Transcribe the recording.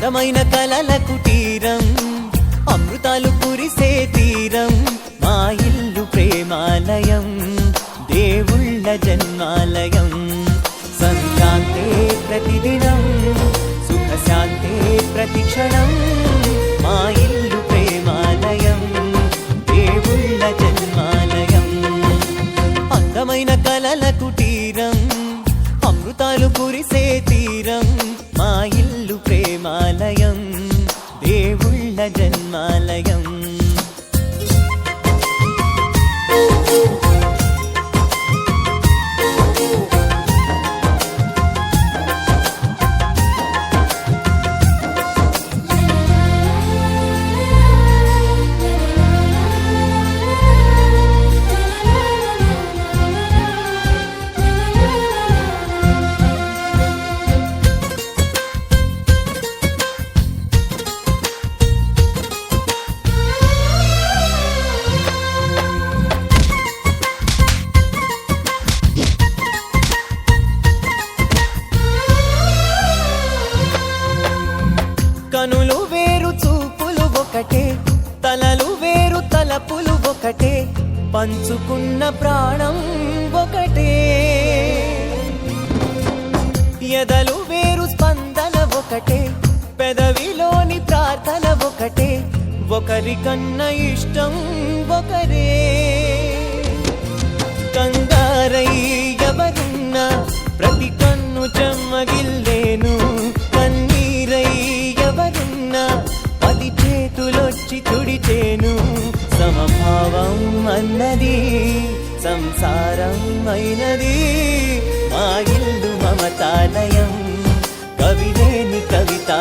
అందమైన కలల కుటీరం అమృతాలు కురిసే తీరం మా ఇల్లు ప్రేమాలయం దేవుళ్ళ జన్మాలయం సంక్రాంతే ప్రతిదినం సుఖశాంతే ప్రతిక్షణం మా ఇల్లు ప్రేమాలయం దేవుళ్ళ జన్మాలయం అందమైన కలల కుటీరం అమృతాలు కురిసే తీరం మా ఇల్లు ప్రేమాలయం దేవుళ్ళ జన్మాలయం కనులు వేరు చూపులు ఒకటే తలలు వేరు తలపులు ఒకటే పంచుకున్న ప్రాణం ఒకటే ఎదలు వేరు స్పందన ఒకటే పెదవిలోని ప్రార్థన ఒకటే ఒకరికన్నా ఇష్టం ఒకరే కంగారై ఎవరున్నా ప్రతి కన్ను చెమ్మగిల్లేను కన్నీరై ఎవరున్నా పది చేతులొచ్చి తుడిచేను సమభావం అన్నది సంసారం అయినది మా ఇల్లు మమతాలయం కవిలేని కవితా